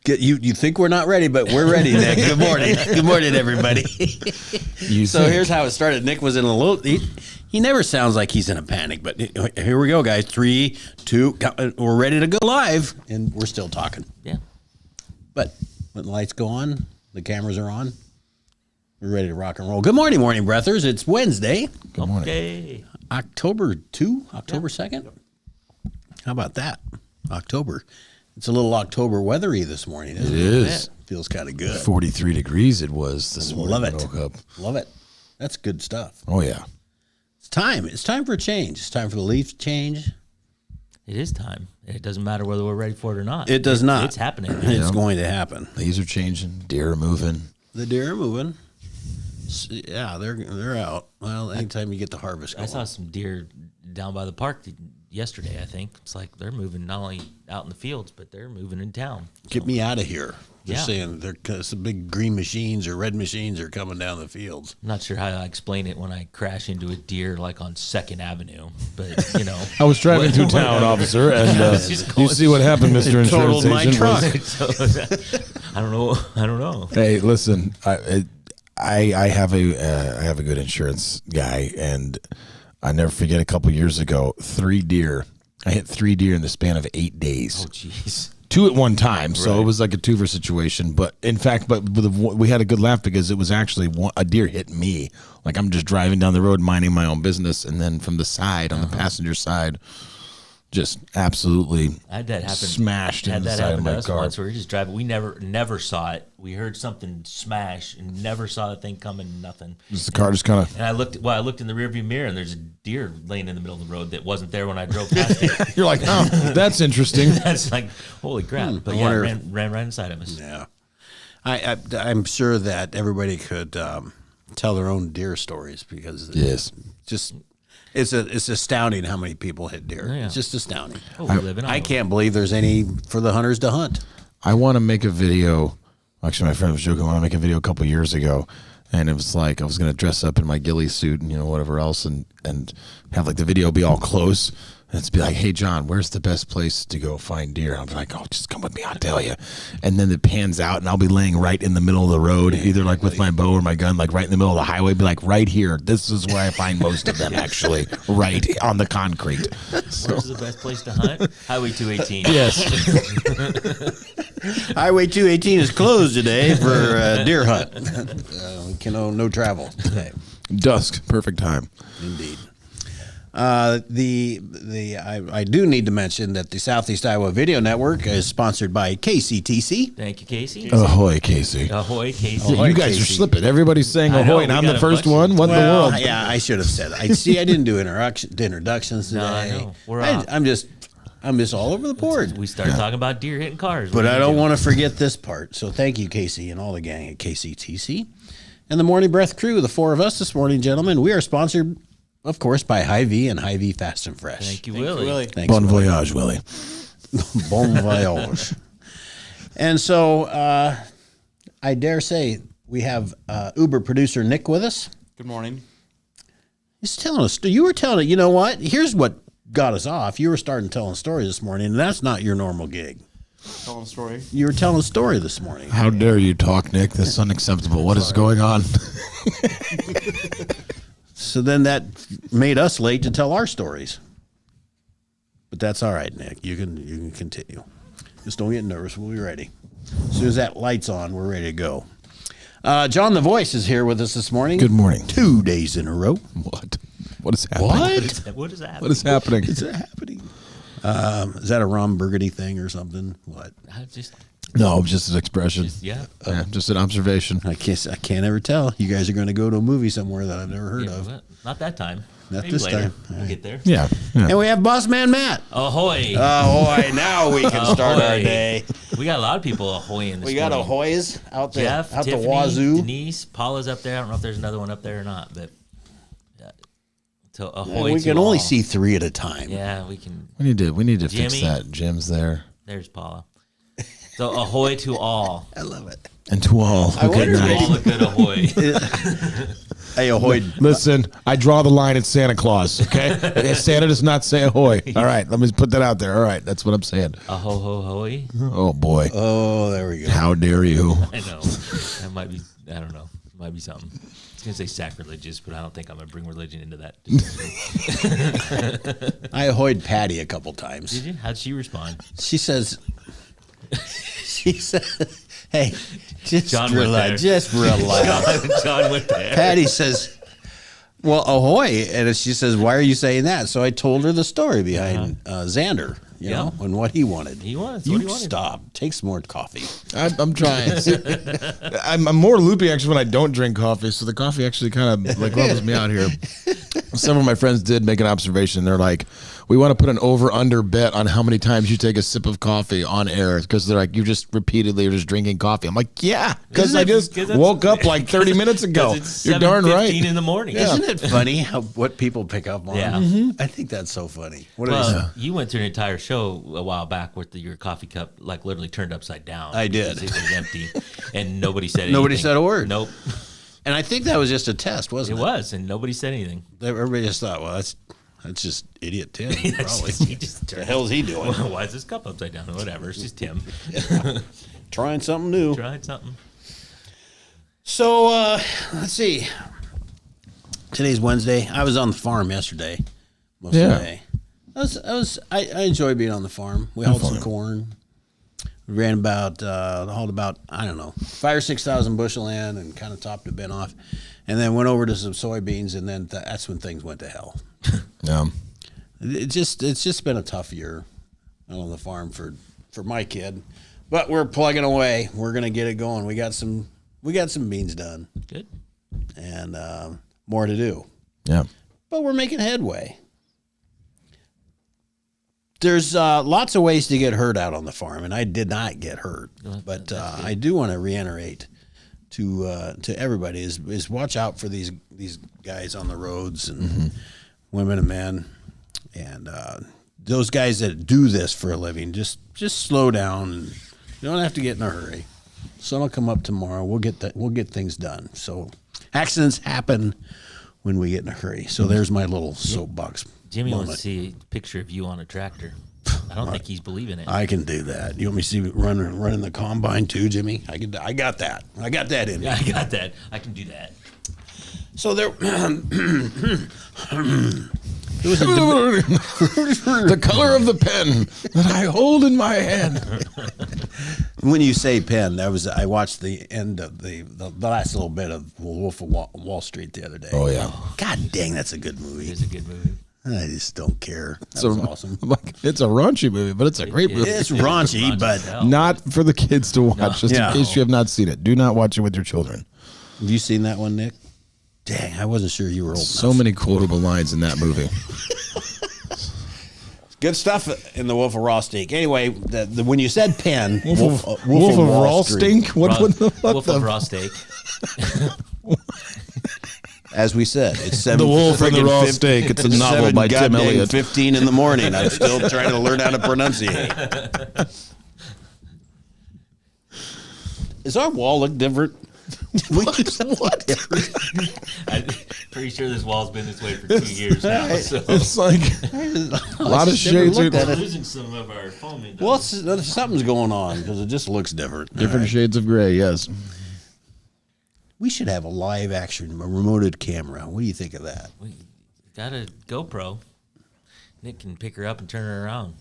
You think we're not ready, but we're ready, Nick. Good morning. Good morning, everybody. Here's how it started. Nick was in a little... He never sounds like he's in a panic, but here we go, guys. 3, 2, we're ready to go live, and we're still talking. Yeah. But when the lights go on, the cameras are on, we're ready to rock and roll. Good morning, Morning Breathers. It's Wednesday. Good morning. Okay. October 2nd? Yep. How about that? October. It's a little October weathery this morning, isn't it? It is. Feels kind of good. 43 degrees it was this morning. Love it. Woke up. Love it. That's good stuff. Oh, yeah. It's time. It's time for a change. It's time for the leaf change. It is time. It doesn't matter whether we're ready for it or not. It does not. It's happening. It's going to happen. Leaves are changing. Deer are moving. The deer are moving. Yeah, they're out. Well, anytime you get the harvest going. I saw some deer down by the park yesterday, I think. It's like they're moving not only out in the fields, but they're moving in town. Get me out of here. Just Yeah. saying, some big green machines or red machines are coming down the fields. I'm not sure how I explain it when I crash into a deer like on 2nd Avenue, but you know. I was driving through town, officer, and you see what happened, Mr. Insurance Totaled my Agent. truck. I don't know. Hey, listen, I have a good insurance guy, and I never forget a couple years ago, 3 deer. I hit 3 deer in the span of 8 days. Oh, jeez. 2 at one time, so it was like a twofer situation. But in fact, we had a good laugh because it was actually a deer hit me. Like I'm just driving down the road, minding my own business, and then from the side, on the passenger side, just absolutely I had that happen. Smashed Had into the that side of happen to my us car. once. We were just driving. We never saw it. We heard something smash and never saw the thing coming. Nothing. Just the car just kind of. And I looked in the rearview mirror, and there's a deer laying in the middle of the road that wasn't there when I drove past it. You're like, oh, that's interesting. That's like, holy crap! But yeah, it ran right inside of us. Yeah. I'm sure that everybody could tell their own deer stories because Yes. it's astounding how many people hit deer. Yeah. It's just astounding. Oh, we live in I Iowa. can't believe there's any for the hunters to hunt. I want to make a video. Actually, my friend was joking. I want to make a video a couple years ago, and it was like I was going to dress up in my ghillie suit and whatever else, and have like the video be all close. And it's be like, hey, John, where's the best place to go find deer? I'll be like, oh, just come with me, I'll tell you. And then it pans out, and I'll be laying right in the middle of the road, either like with my bow or my gun, like right in the middle of the highway, be like, right here. This is where I find most of them, actually, right on the concrete. Where's the best place to hunt? Highway 218. Yes. Highway 218 is closed today for deer hunt. No travel today. Dusk, perfect time. Indeed. I do need to mention that the Southeast Iowa Video Network is sponsored by KCTC. Thank you, Casey. Ahoy, Casey. Ahoy, Casey. You guys Casey. are slipping. Everybody's saying I know, ahoy, and we I'm got the a first bunch one. What in the world? Yeah, I should have said it. I didn't do introductions today. No, I know. We're I'm just all over the board. We started talking about deer hitting cars. But I don't want to forget this part. So thank you, Casey, and all the gang at KCTC. And the Morning Breath crew, the 4 of us this morning, gentlemen, we are sponsored, of course, by Hy-Vee and Hy-Vee Fast and Fresh. Thank you, Willie. Thanks, Bon Willie. voyage, Willie. Bon voyage. And so I dare say we have Uber producer Nick with us. Good morning. He's telling us, you were telling it, you know what? Here's what got us off. You were starting telling stories this morning, and that's not your normal gig. Telling a story. You were telling a story this morning. How dare you talk, Nick? This is unacceptable. What is going on? So then that made us late to tell our stories. But that's all right, Nick. You can continue. Just don't get nervous. We'll be ready. As soon as that light's on, we're ready to go. John the Voice is here with us this morning. Good morning. 2 days in a row. What? What is happening? What is that? What is happening? Is that happening? Is that a Ron Burgundy thing or something? What? No, just an expression. Yeah. Just an observation. I can't ever tell. You guys are going to go to a movie somewhere that I've never heard Yeah, of. well, not that time. Not Maybe this later. time. We'll get there. Yeah. And we have Boss Man Matt. Ahoy. Ahoy, now we can start our Ahoy. day. We got a lot of people ahoying this We got morning. Ahoys out there, Jeff, out Tiffany, the wazoo. Denise, Paula's up there. I don't know if there's another one up there or not, but to ahoy We to can only all. see 3 at a time. Yeah, we can. We need to fix Jimmy. that. Jim's there. There's Paula. So ahoy to all. I love it. And to all who wonder good if night. All a good ahoy. Hey, ahoy. Listen, I draw the line at Santa Claus, okay? Santa does not say ahoy. All right, let me put that out there. All right, that's what I'm saying. Aho ho hoy. Oh, boy. Oh, there we go. How dare you? I know. That might be, I don't know. Might be something. I was going to say sacrilegious, but I don't think I'm going to bring religion into that. I ahoyed Patty a couple times. Did you? How'd she respond? She says, hey, just John went there. relax. Just relax. John went there. Patty says, well, ahoy. And she says, why are you saying that? So I told her the story behind Xander, you know, and what he wanted. He wanted- You what he wanted. stop. Take some more coffee. I'm trying. I'm more loopy actually when I don't drink coffee, so the coffee actually kind of like levels me out here. Some of my friends did make an observation. They're like, we want to put an over-under bet on how many times you take a sip of coffee on air because they're like, you just repeatedly are just drinking coffee. I'm like, yeah, because I just 'cause that's- woke up like 30 minutes ago. 'Cause it's You're darn right. 7:15 in the morning. Isn't it funny what people pick up on? Yeah. I think that's so funny. What did I Well, say? you went through an entire show a while back with your coffee cup like literally turned upside down. I did. because it was empty, and nobody said anything. Nobody said a word. Nope, And I think that was just a test, it wasn't it? was, and nobody said anything. Everybody just thought, well, that's just idiot Tim, probably. He just What the hell is he doing? Why is this cup upside down? Whatever, it's just Tim Trying something new. tried something. So let's see. Today's Wednesday. I was on the farm yesterday, most of the Yeah. day. I enjoy being on the farm. We hauled some corn. We ran hauled about, I don't know, 5,000 or 6,000 bushel in and kind of topped a bin off, and then went over to some soybeans, and then that's when things went to hell. Yeah. It's just been a tough year on the farm for my kid, but we're plugging away. We're gonna get it going. We got some beans done Good. and more to do, Yeah. but we're making headway. There's lots of ways to get hurt out on the farm, and I did not get hurt, but I do want to reiterate to everybody is watch out for these guys on the roads and women and men, and those guys that do this for a living. Just slow down, and you don't have to get in a hurry. Sun will come up tomorrow. We'll get things done. So accidents happen when we get in a hurry. So there's my little soapbox. Jimmy wants moment. to see a picture of you on a tractor. I don't think he's believing it. I can do that. You want me to see me running the combine too, Jimmy? I got that. I got that in me. I got that. I can do that. So there. The color of the pen that I hold in my hand. When you say pen, I watched the end of the last little bit of Wolf of Wall Street the other day. Oh, yeah. God dang, that's a good movie. It's a good movie. I just don't care. That So, was awesome. Like, it's a raunchy movie, but it's a great movie. It's raunchy, Raunchy but as hell. Not for the kids to watch, just Yeah. in case you have not seen it. Do not watch it with your children. have you seen that one, Nick? Dang, I wasn't sure you were old So enough. many quotable lines in that movie. Good stuff in the Wolf of Raw Steak. Anyway, when you said pen, Wolf of Raw Street, Stink? What the fuck? Wolf of Raw Steak. as we said, it's 7. The Wolf and the friggin' Raw 50 Steak. It's a novel 7 by Tim goddamn Elliott. 15 in the morning. I'm still trying to learn how to pronunciate. Does our wall look different? What? I'm pretty sure this wall's been this way for 2 years now. So It's like a lot of shades. looked at we're it. losing some of our foaming. Well, something's going on because it just looks different. Different shades of gray, yes. We should have a live action, a remoted camera. What do you think of that? We got a GoPro. Nick can pick her up and turn her around.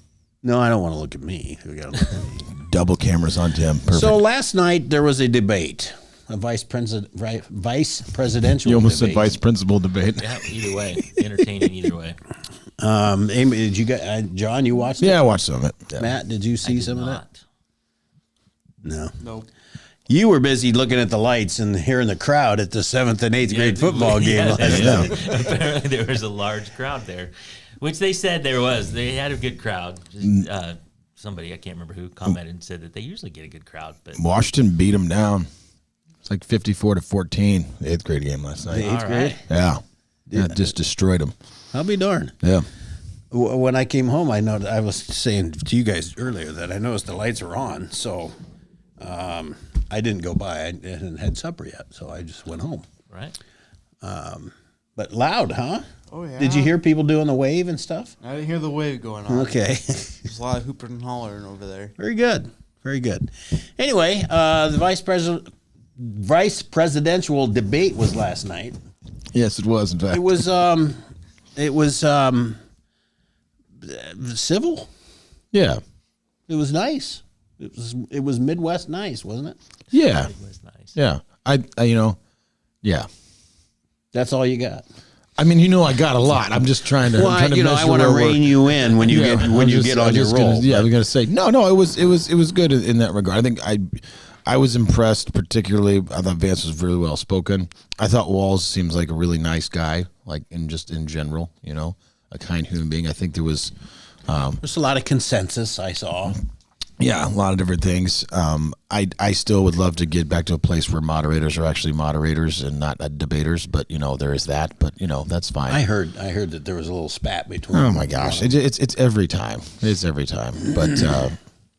No, I don't want to look at me. We gotta look at me. Double cameras on Tim. Perfect. So last night there was a debate, a vice presidential. You almost debate. said vice principal debate. Yeah, either way, entertaining either way. Amy, did you get John? You watched it? Yeah, I watched some of it. Yeah. Matt, did you see Did some of that? not. No. Nope. You were busy looking at the lights and hearing the crowd at the 7th and 8th grade football game last night. Apparently there was a large crowd there, which they said there was. They had a good crowd. Somebody, I can't remember who, commented and said that they usually get a good crowd. But Washington beat them down. It's like 54-14, the 8th grade game last night. The 8th all grade? right. Yeah. Yeah, just destroyed them. I'll be darned. Yeah. when I came home, I was saying to you guys earlier that I noticed the lights were on, so I didn't go by. I hadn't had supper yet, so I just went home. Right. But loud, huh? Oh, yeah. Did you hear people doing the wave and stuff? I didn't hear the wave going on. Okay. There's a lot of hooping and hollering over there. Very good. Very good. Anyway, the vice presidential debate was last night. Yes, it was. In fact, It was civil. yeah, It was nice. It was Midwest nice, wasn't it? yeah, It was nice. yeah. I yeah. That's all you got. I mean, I got a lot. I'm just trying to. Well, I'm trying to I measure want to where we're- rein you in when you Yeah, get when I'm you just- get I'm on your just roll. Gonna, I was going to say no. It was good in that regard. I think I was impressed. Particularly, I thought Vance was really well spoken. I thought Walz seems like a really nice guy, like in general. A kind human being. I think there was. There's a lot of consensus I saw. Yeah, a lot of different things. I still would love to get back to a place where moderators are actually moderators and not debaters. But there is that. But that's fine. I heard that there was a little spat between. Oh my gosh, it's every time. It's every time. But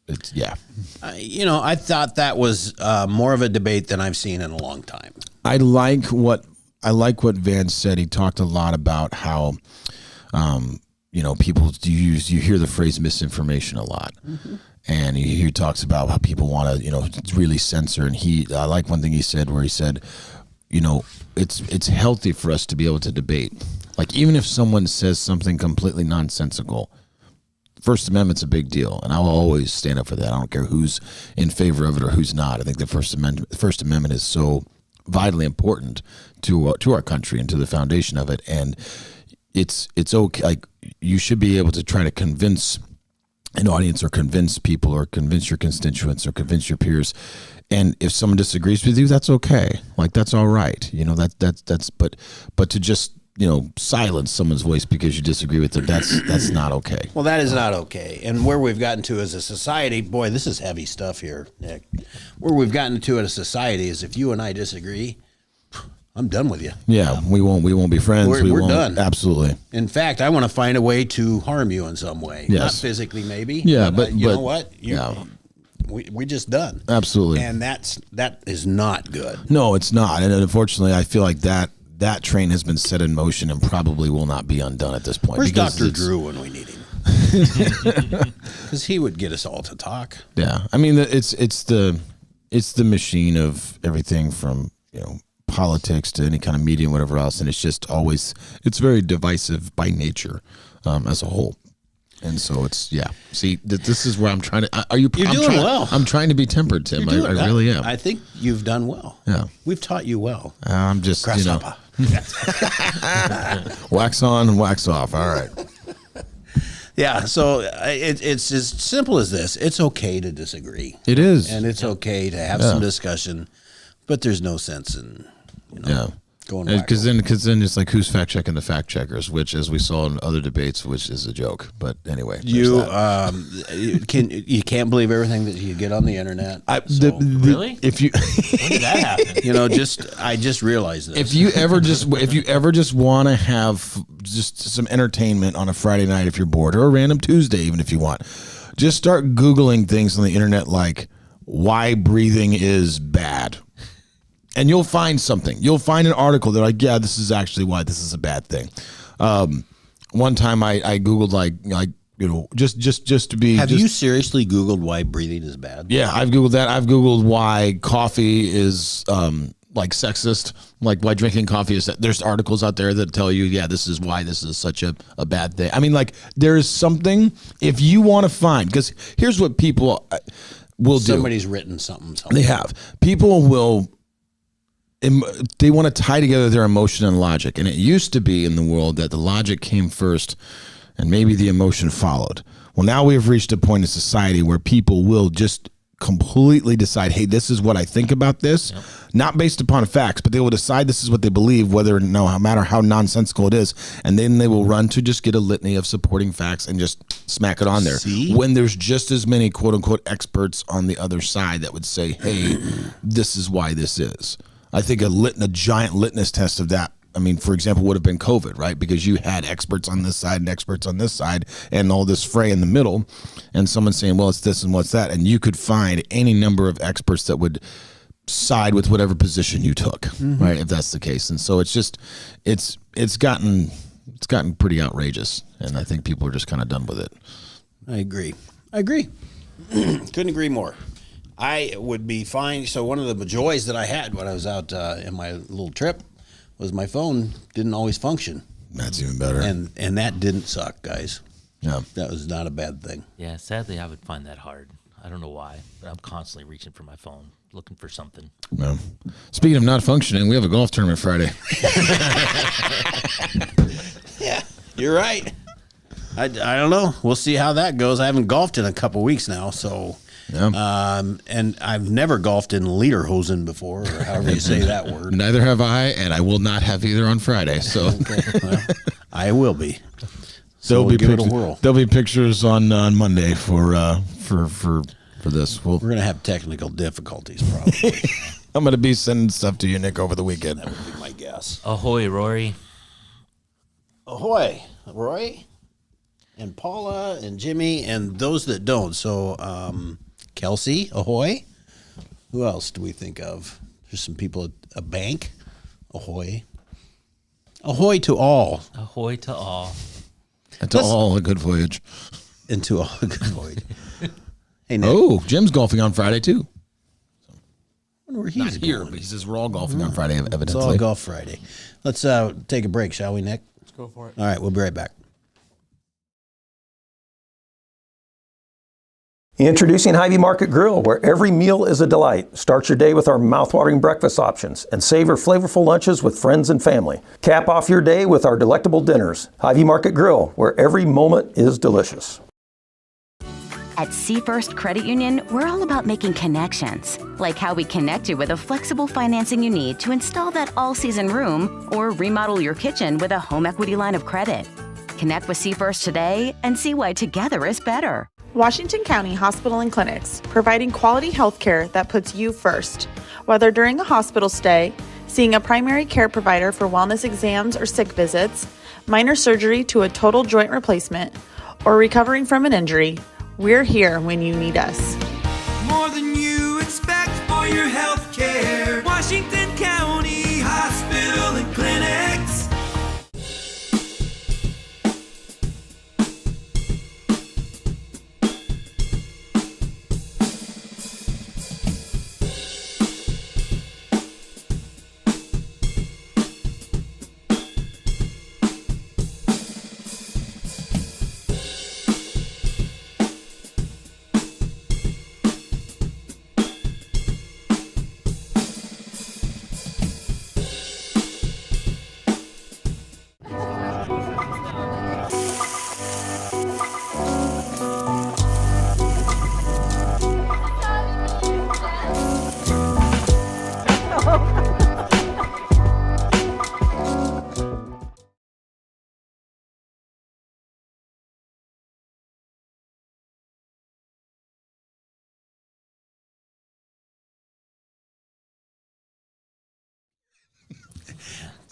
it's yeah. I thought that was more of a debate than I've seen in a long time. I like what Vance said. He talked a lot about how people you hear the phrase misinformation a lot. Mm-hmm. And he talks about how people want to, really censor. And I like one thing he said where he said, it's healthy for us to be able to debate. Like, even if someone says something completely nonsensical, First Amendment's a big deal. And I will always stand up for that. I don't care who's in favor of it or who's not. I think the First Amendment is so vitally important to our country and to the foundation of it. And it's okay. Like, you should be able to try to convince an audience or convince people or convince your constituents or convince your peers. And if someone disagrees with you, that's okay. Like, that's all right. But to just, silence someone's voice because you disagree with them, that's not okay. Well, that is not okay. And where we've gotten to as a society, boy, this is heavy stuff here, Nick. Where we've gotten to as a society is if you and I disagree, I'm done with you. Yeah, we won't be friends. We're we won't, done. Absolutely. In fact, I want to find a way to harm you in some way. Yes. Not physically, maybe. Yeah, but you but know what? We just done. Absolutely. And that is not good. No, it's not. And unfortunately, I feel like that train has been set in motion and probably will not be undone at this point. Where's because Dr. it's- Drew when we need him? Because he would get us all to talk. Yeah, I mean, it's the machine of everything from politics to any kind of media and whatever else, and it's very divisive by nature as a whole. And so it's See, this is where I'm trying to. You're doing well. I'm trying to be tempered, Tim. I really am. I think you've done well. Yeah, We've taught you well. I'm just Grasshopper. wax on and wax off. All right. Yeah, so it's as simple as this. It's okay to disagree. It is. And it's okay to have some discussion, but there's no sense in going because then it's like, who's fact checking the fact checkers, which, as we saw in other debates, which is a joke. But anyway, you can't believe everything that you get on the internet. Really? if you When did that happen? I just realized this. if you ever just want to have just some entertainment on a Friday night, if you're bored, or a random Tuesday, even if you want, just start Googling things on the internet like why breathing is bad. And you'll find something. You'll find an article that this is actually why this is a bad thing. One time I Googled just to be. Have you seriously Googled why breathing is bad? Yeah, I've Googled that. I've Googled why coffee is sexist, like why drinking coffee is. There's articles out there that tell you, this is why this is such a bad thing. I mean, there is something, if you want to find, because here's what people will do. Somebody's written something. They have. People will. They want to tie together their emotion and logic. And it used to be in the world that the logic came first and maybe the emotion followed. Well, now we've reached a point in society where people will just completely decide, hey, this is what I think about this, not based upon facts, but they will decide this is what they believe, no matter how nonsensical it is. And then they will run to just get a litany of supporting facts and just smack it on there. See? When there's just as many quote unquote experts on the other side that would say, hey, this is why this is. I think a giant litmus test of that I mean, for example, would have been COVID, right? Because you had experts on this side and experts on this side and all this fray in the middle, and someone saying, well, it's this and what's that. And you could find any number of experts that would side with whatever position you took, right? If that's the case. And so it's just, it's gotten pretty outrageous. And I think people are just kind of done with it. I agree. Couldn't agree more. I would be fine. So one of the joys that I had when I was out in my little trip was my phone didn't always function. That's even better. And that didn't suck, guys. Yeah. That was not a bad thing. Yeah, sadly, I would find that hard. I don't know why, but I'm constantly reaching for my phone, looking for something. Yeah. Speaking of not functioning, we have a golf tournament Friday. Yeah, you're right. I don't know. We'll see how that goes. I haven't golfed in a couple weeks now, so Yeah. and I've never golfed in lederhosen before, or however you say that word. Neither have I, and I will not have either on Friday. So Okay, well, I will be. So we'll give it a whirl. There'll be pictures on Monday for this. We're gonna have technical difficulties, probably. I'm gonna be sending stuff to you, Nick, over the weekend. That would be my guess. Ahoy, Rory. Ahoy, Roy, and Paula, and Jimmy, and those that don't. So, Kelsey, ahoy. Who else do we think of? There's some people at a bank. Ahoy. Ahoy to all. Ahoy to all. And to all a good voyage. And to all. Good voyage. Hey, Nick. Oh, Jim's golfing on Friday too. I wonder where Not he's here, going. but he says we're all golfing on Friday, It's evidently. all Golf Friday. Let's take a break, shall we, Nick? Let's go for it. All right, we'll be right back. Introducing Hy-Vee Market Grill, where every meal is a delight. Start your day with our mouthwatering breakfast options and savor flavorful lunches with friends and family. Cap off your day with our delectable dinners. Hy-Vee Market Grill, where every moment is delicious. At Seafirst Credit Union, we're all about making connections, like how we connect you with the flexible financing you need to install that all-season room or remodel your kitchen with a home equity line of credit. Connect with Seafirst today and see why together is better. Washington County Hospital and Clinics, providing quality health care that puts you first. Whether during a hospital stay, seeing a primary care provider for wellness exams or sick visits, minor surgery to a total joint replacement, or recovering from an injury, we're here when you need us. More than you expect for your health care. Washington County Hospital and Clinics.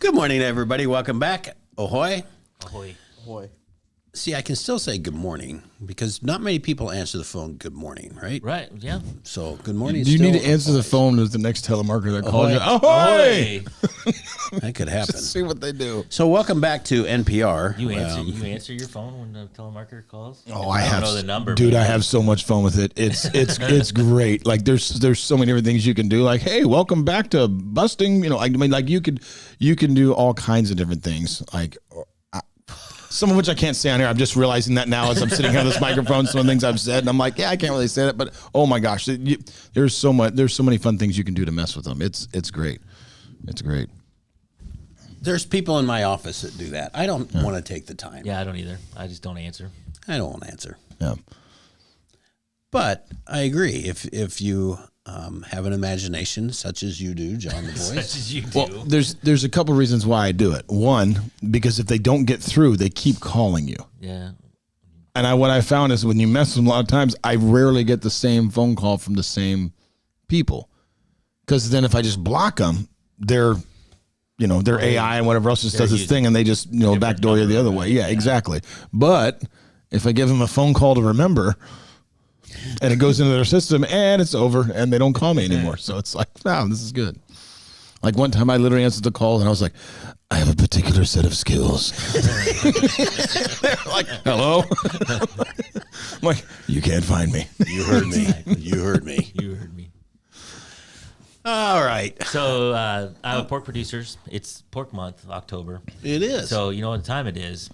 Good morning, everybody. Welcome back. Ahoy. Ahoy. Boy. See, I can still say good morning because not many people answer the phone good morning, right? Right, yeah. So good morning. Do you need to still answer the applies. phone with the next telemarketer that calls you? Ahoy. Ahoy! That could happen. Just see what they do. So welcome back to NPR. You answer your phone when the telemarketer calls? Oh, I have, don't know the number. dude. but- I have so much fun with it. It's great. Like there's so many different things you can do. Like, hey, welcome back to busting. You know, I mean, like you can do all kinds of different things. Like some of which I can't say on here. I'm just realizing that now as I'm sitting here on this microphone. Some of the things I've said, and I'm like, yeah, I can't really say that. But oh my gosh, there's so many fun things you can do to mess with them. It's great. It's great. There's people in my office that do that. I don't want to take the time. Yeah, I don't either. I just don't answer. I don't want to answer. Yeah. But I agree. If you have an imagination such as you do, John the Such Voice. as you do. Well, there's a couple reasons why I do it. One, because if they don't get through, they keep calling you. Yeah. And what I found is when you mess with them a lot of times, I rarely get the same phone call from the same people. Because then if I just block them, they're their AI and whatever else just does its using thing, and they just backdoor you the other way. Yeah, exactly. But if I give them a phone call to remember, and it goes into their system, and it's over, and they don't call me anymore, so it's like, wow, this is good. Like one time, I literally answered the call, and I was like, I have a particular set of skills. They're like, hello? I'm like, you can't find me. You heard me. You heard me. You heard me. All right. So I have pork producers. It's pork month, October. It is. So you know what time it is?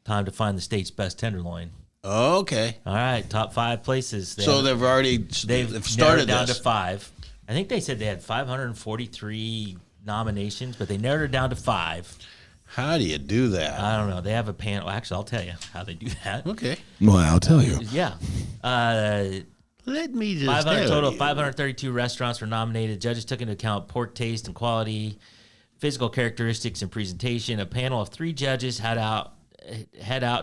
Time to find the state's best tenderloin. Okay. All right, top 5 places. So they've already They've started narrowed down this. to 5. I think they said they had 543 nominations, but they narrowed it down to 5. How do you do that? I don't know. They have a panel. Actually, I'll tell you how they do that. Okay. Well, I'll tell you. Yeah. Let me just 500 tell total. you. 532 restaurants were nominated. Judges took into account pork taste and quality, physical characteristics and presentation. A panel of 3 judges head out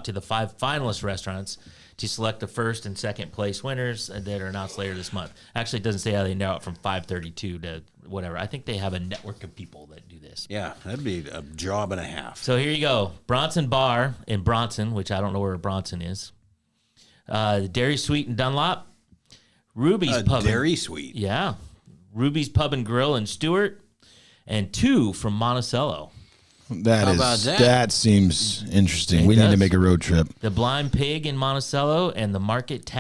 to the 5 finalist restaurants to select the first and second place winners that are announced later this month. Actually, it doesn't say how they narrow it from 532 to whatever. I think they have a network of people that do this. Yeah, that'd be a job and a half. So here you go. Bronson Bar in Bronson, which I don't know where Bronson is. Dairy Sweet in Dunlop. Ruby's Pub. Dairy Sweet. Yeah. Ruby's Pub and Grill in Stewart. And 2 from Monticello. How about that? That seems interesting. It We need to does. make a road trip. The Blind Pig in Monticello and the Market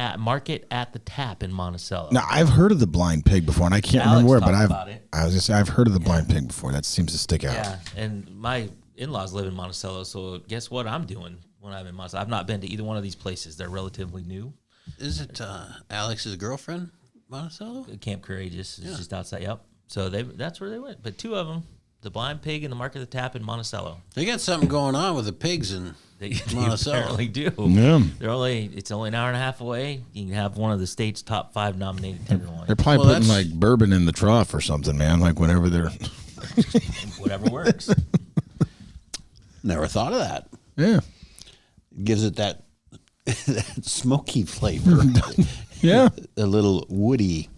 at the Tap in Monticello. Now, I've heard of the Blind Pig before, and I can't Alex remember where, talked but about it. I was gonna say I've heard of the Blind Pig before. That seems to stick out. Yeah, and my in-laws live in Monticello, so guess what I'm doing when I'm in Monticello? I've not been to either one of these places. They're relatively new. Is it Alex's girlfriend, Monticello? Camp Courageous is just outside. Yep. So that's where they went. But 2 of them, the Blind Pig and the Market at the Tap in Monticello. They got something going on with the pigs in They Monticello. apparently do. Yeah. It's only an hour and a half away. You can have one of the state's top 5 nominated tenderloins. They're probably Well, putting that's- like bourbon in the trough or something, man. Like whenever they're, Whatever works. Never thought of that. yeah, Gives it that, that smoky flavor. yeah. A little woody,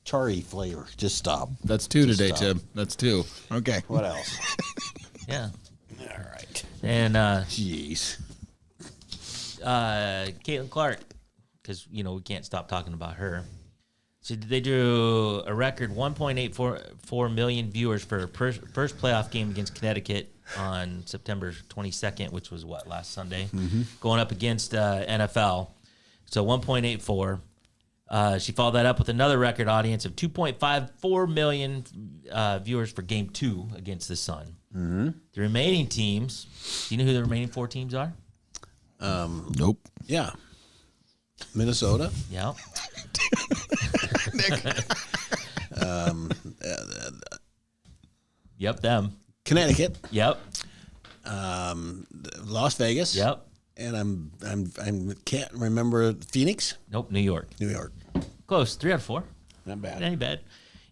charry flavor. Just stop. That's 2 Just today, stop. Tim. That's 2. Okay. What else? Yeah. All right. And Jeez. Caitlin Clark, because we can't stop talking about her. So they drew a record 1.84 million viewers for her first playoff game against Connecticut on September 22nd, which was last Sunday, going up against NFL. So 1.84. She followed that up with another record audience of 2.54 million viewers for Game 2 against the Sun. Mm-hmm. The remaining teams, do you know who the remaining 4 teams are? Nope. Yeah. Minnesota. Yeah. Yep, them. Connecticut. Yep. Las Vegas. Yep. And I can't remember Phoenix. Nope, New York. New York. Close. 3 out of 4. Not bad. Ain't bad.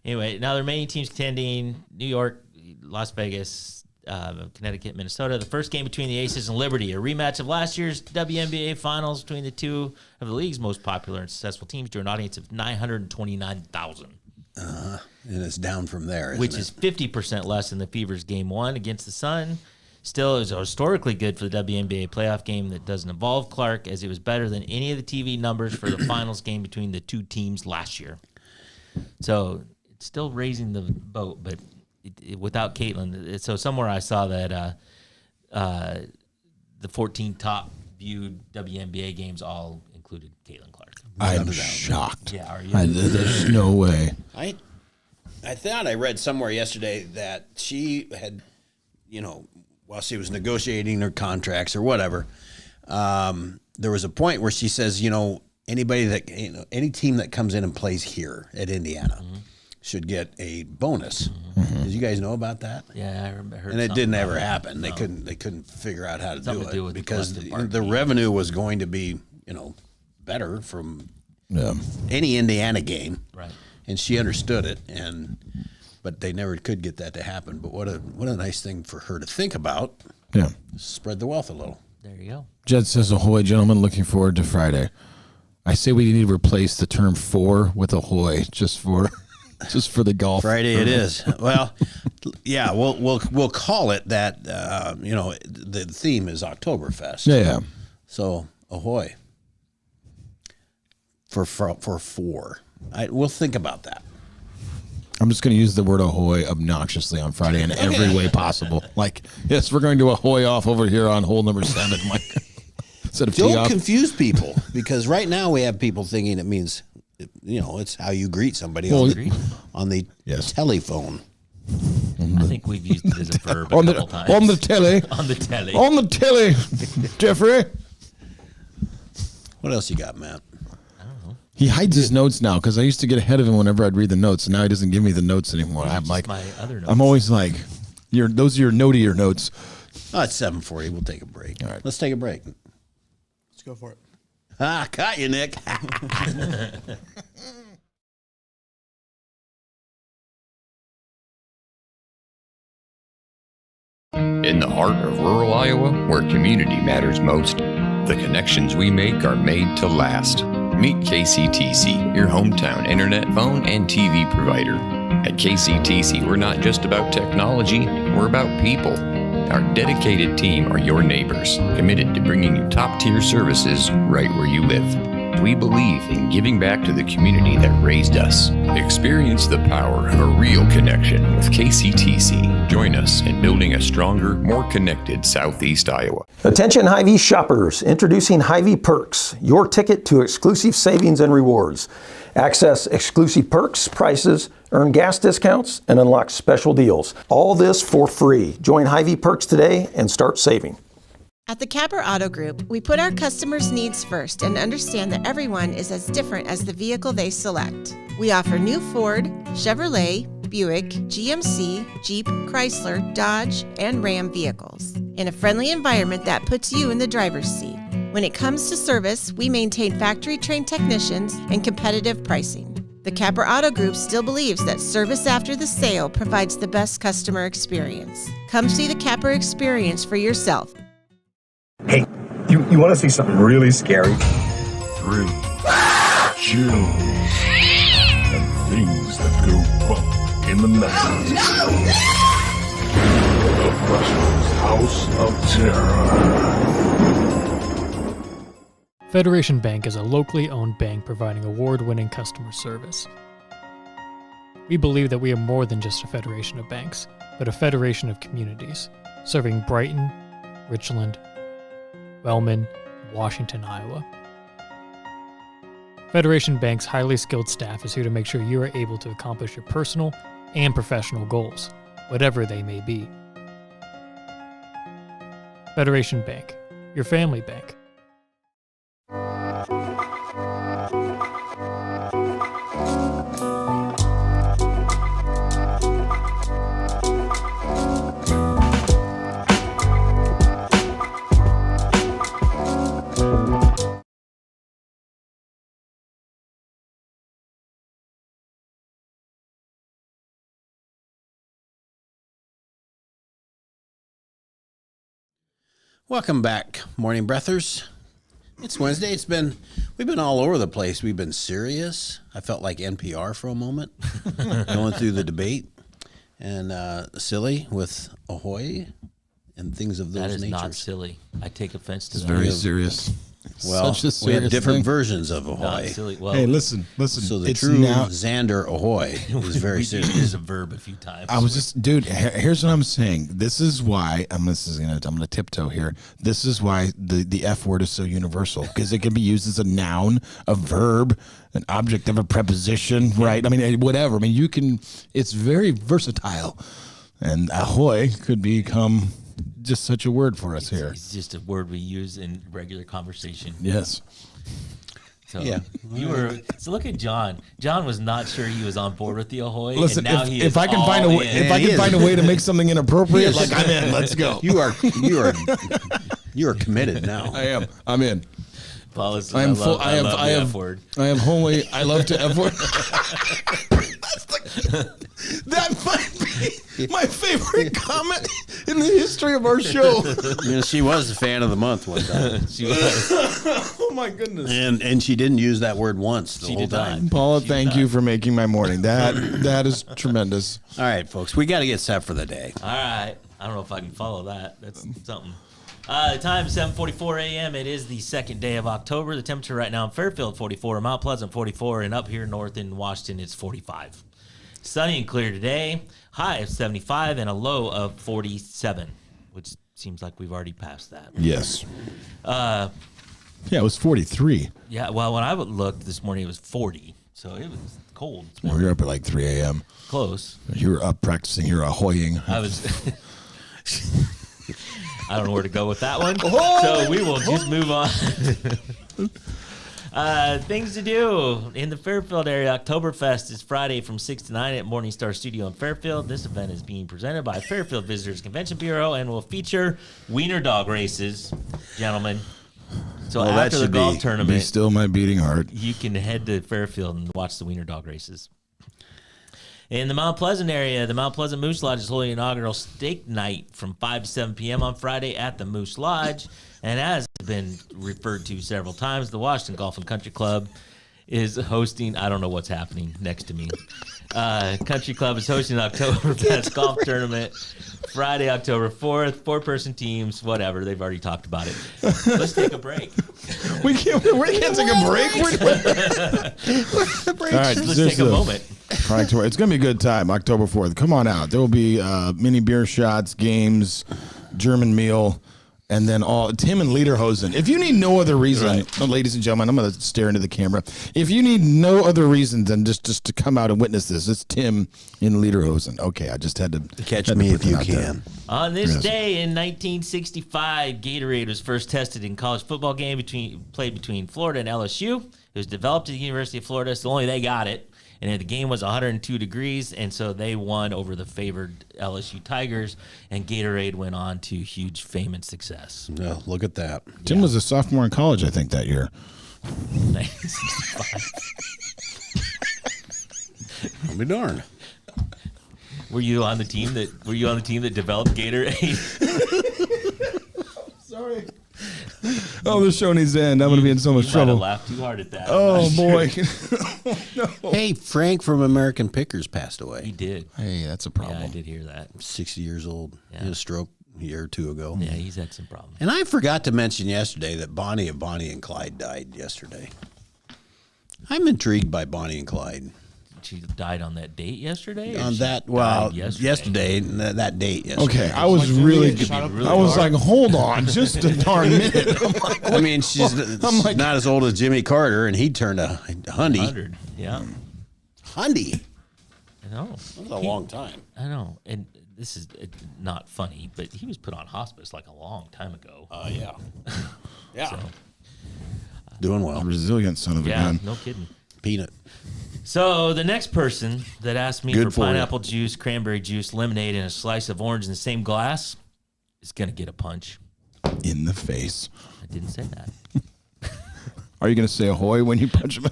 Anyway, now the remaining teams contending: New York, Las Vegas, Connecticut, Minnesota. The first game between the Aces and Liberty, a rematch of last year's WNBA Finals between the 2 of the league's most popular and successful teams, drew an audience of 929,000. And it's down from there, isn't which it? is 50% less than the Fever's Game 1 against the Sun. Still, it was historically good for the WNBA playoff game that doesn't involve Clark, as it was better than any of the TV numbers for the finals game between the 2 teams last year. So it's still raising the boat, but without Caitlin. So somewhere I saw that the 14 top viewed WNBA games all included Caitlin Clark. I'm shocked. Yeah, are you? There's no way. I thought I read somewhere yesterday that she had, while she was negotiating her contracts or whatever, there was a point where she says, anybody that, any team that comes in and plays here at Indiana should get a bonus. Did you guys know about that? Yeah, I heard. And it something didn't about ever it. happen. No. They couldn't figure out how to Something do to do it with the because collective the bargaining. revenue was going to be, better from Yeah. any Indiana game. Right. And she understood it, but they never could get that to happen. But what a nice thing for her to think about. Yeah. Spread the wealth a little. There you go. Jed says, ahoy, gentlemen, looking forward to Friday. I say we need to replace the term for with ahoy just for Just for the golf. Friday it is. Well, yeah, we'll call it that. The theme is Oktoberfest. Yeah. So ahoy for 4. We'll think about that. I'm just going to use the word ahoy obnoxiously on Friday in every way possible. Like, yes, we're going to ahoy off over here on hole number 7. Like, instead of tee Don't off. confuse people, because right now we have people thinking it means, it's how you greet somebody on the Yes. telephone. I think we've used it as a verb a on couple times. On the telly. On the telly. On the telly, Jeffrey. What else you got, Matt? He hides his notes now because I used to get ahead of him whenever I'd read the notes, and now he doesn't give me the notes anymore. I'm like, my other notes. I'm always like, those are your notier notes. Oh, it's 7:40. We'll take a break. All right. Let's take a break. Let's go for it. Caught you, Nick. In the heart of rural Iowa, where community matters most, the connections we make are made to last. Meet KCTC, your hometown internet, phone, and TV provider. At KCTC, we're not just about technology, we're about people. Our dedicated team are your neighbors, committed to bringing you top-tier services right where you live. We believe in giving back to the community that raised us. Experience the power of a real connection with KCTC. Join us in building a stronger, more connected Southeast Iowa. Attention Hy-Vee shoppers, introducing Hy-Vee Perks, your ticket to exclusive savings and rewards. Access exclusive perks, prices, earn gas discounts, and unlock special deals. All this for free. Join Hy-Vee Perks today and start saving. At the Capper Auto Group, we put our customers' needs first and understand that everyone is as different as the vehicle they select. We offer new Ford, Chevrolet, Buick, GMC, Jeep, Chrysler, Dodge, and Ram vehicles in a friendly environment that puts you in the driver's seat. When it comes to service, we maintain factory-trained technicians and competitive pricing. The Capper Auto Group still believes that service after the sale provides the best customer experience. Come see the Capper experience for yourself. Hey, you want to see something really scary? 3, chills, and things that go bump in the night. The Freshman's House of Terror. Federation Bank is a locally owned bank providing award-winning customer service. We believe that we are more than just a federation of banks, but a federation of communities, serving Brighton, Richland, Wellman, Washington, Iowa. Federation Bank's highly skilled staff is here to make sure you are able to accomplish your personal and professional goals, whatever they may be. Federation Bank, your family bank. Welcome back, Morning Breathers. It's Wednesday. We've been all over the place. We've been serious. I felt like NPR for a moment, going through the debate, and silly with ahoy and things of those natures. That is not silly. I take offense to It's that. very serious. Well, Such a we have serious different thing. versions of ahoy. Not silly. Well, Hey, listen. So the it's true now. Xander ahoy is very we serious. used it as a verb a few times. I was just, dude. Here's what I'm saying. This is why I'm gonna tiptoe here. This is why the F word is so universal, because it can be used as a noun, a verb, an object of a preposition, right? I mean, whatever. I mean, you can. It's very versatile, and ahoy could become just such a word for us here. It's just a word we use in regular conversation. Yes. So Yeah. So look at John. John was not sure he was on board with the ahoy. Listen, and now he if is I can all find a way, in. if I can find a way to make something inappropriate, like I'm in. Let's go. You are committed now. I am. I'm in. Policy. I am full. I love the F word. I am wholly. I love to F word. That might be My favorite comment in the history of our show. She was a fan of the month one time. She was. Oh my goodness. And she didn't use that word once the whole time. Paula, thank you for making my morning. That is tremendous. All right, folks, we got to get set for the day. All right. I don't know if I can follow that. That's something. The time is 7:44 a.m. It is the second day of October. The temperature right now in Fairfield, 44. Mount Pleasant, 44. And up here north in Washington, it's 45. Sunny and clear today. High of 75 and a low of 47, which seems like we've already passed that. Yes. Yeah, it was 43. Yeah, well, when I looked this morning, it was 40. So it was cold. Well, we were up at like 3 a.m. Close. You were up practicing your ahoying. I was... I don't know where to go with that one. So we will just move on. Things to do in the Fairfield area. Oktoberfest is Friday from 6 to 9 at Morningstar Studio in Fairfield. This event is being presented by Fairfield Visitors Convention Bureau and will feature wiener dog races, gentlemen. So after the golf Be tournament, still my beating heart. you can head to Fairfield and watch the wiener dog races. In the Mount Pleasant area, the Mount Pleasant Moose Lodge is holding an inaugural steak night from 5 to 7 p.m. on Friday at the Moose Lodge. And as has been referred to several times, the Washington Golf and Country Club is hosting, I don't know what's happening next to me. Country Club is hosting an Oktoberfest golf tournament Friday, October 4th. 4-person teams, whatever. They've already talked about it. Let's take a break. We can't take a break. All right, Let's take a moment. It's going to be a good time, October 4th. Come on out. There will be mini beer shots, games, German meal, and then Tim and Lederhosen. If you need no other reason, ladies and gentlemen, I'm going to stare into the camera. If you need no other reason than just to come out and witness this, it's Tim in Lederhosen. Okay, I just had to Catch me if you can. On this day in 1965, Gatorade was first tested in college football game played between Florida and LSU. It was developed at the University of Florida, so only they got it. And the game was 102 degrees, and so they won over the favored LSU Tigers, and Gatorade went on to huge fame and success. No, look at that. Tim was a sophomore in college, I think, that year. 1965. I'll be darned. Were you on the team that developed Gatorade? Sorry. Oh, the show needs to end. I'm going to be in so much trouble. You might have laughed too hard at that. Oh, boy. No. Hey, Frank from American Pickers passed away. He did. Hey, that's a problem. Yeah, I did hear that. 60 years old. Yeah. He had a stroke a year or two ago. Yeah, he's had some problems. And I forgot to mention yesterday that Bonnie of Bonnie and Clyde died yesterday. I'm intrigued by Bonnie and Clyde. She died on that date yesterday? On that, yesterday, that date yesterday. Okay, I was like, hold on, just a darn minute. I mean, she's not as old as Jimmy Carter, and he turned a hundy. 100, yeah. Hundy. I know. That was a long time. I know. And this is not funny, but he was put on hospice like a long time ago. Yeah. Yeah. So, doing well. Resilient son of a gun. No kidding. Peanut. So the next person that asked me Good for for pineapple juice, cranberry juice, lemonade, and a slice of orange in the same glass is going to get a punch. In the face. I didn't say that. Are you going to say ahoy when you punch him?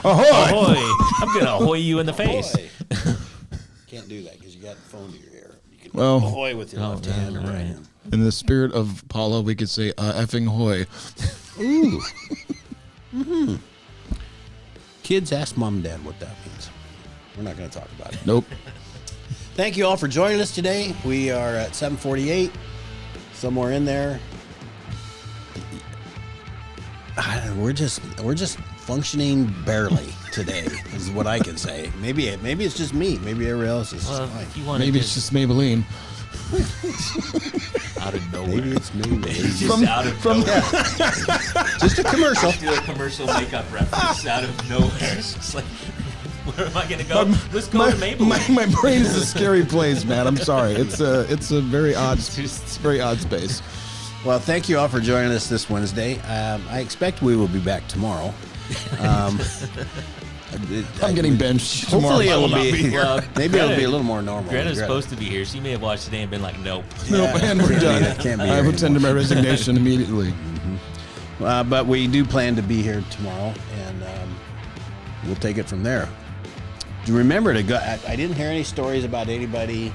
Ahoy! Ahoy! I'm going to ahoy you in the face. Can't do that because you got the phone to your ear. You can ahoy with your left hand or right hand. In the spirit of Paula, we could say effing hoy. Ooh. Mm-hmm. Kids, ask mom and dad what that means. We're not going to talk about it. Nope. Thank you all for joining us today. We are at 7:48, somewhere in there. We're just functioning barely today, is what I can say. Maybe it's just me. Maybe everybody else is fine. Maybe it's just Maybelline. Out of nowhere. Maybe it's me. Just out of nowhere. Just a commercial. Do a commercial makeup reference out of nowhere. It's just like, where am I going to go? Let's go to Maybelline. My brain is a scary place, man. I'm sorry. It's a very odd space. Well, thank you all for joining us this Wednesday. I expect we will be back tomorrow. I'm getting benched. Hopefully tomorrow. it'll be maybe it'll be a little more normal. Greta's supposed to be here. She may have watched today and been like, nope. Nope, and we're done. Can't be I here have tendered my resignation immediately. Mm-hmm. But we do plan to be here tomorrow, and we'll take it from there. remember to go. I didn't hear any stories about anybody,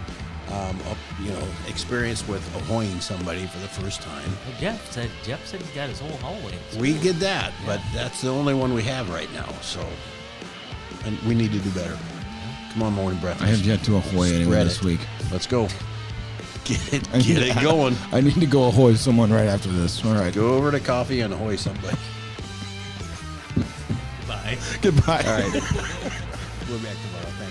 experienced with ahoying somebody for the first time. Well, Jeff said he got his whole hallway. We get that, but that's the only one we have right now. So, and we need to do better. Come on, morning breakfast. I have yet to ahoy anyone Spread this it. week. Let's go. Get it going. I need to go ahoy someone right after this. All right. Go over to coffee and ahoy somebody. Bye. Goodbye. All right. We'll be back tomorrow. Thanks.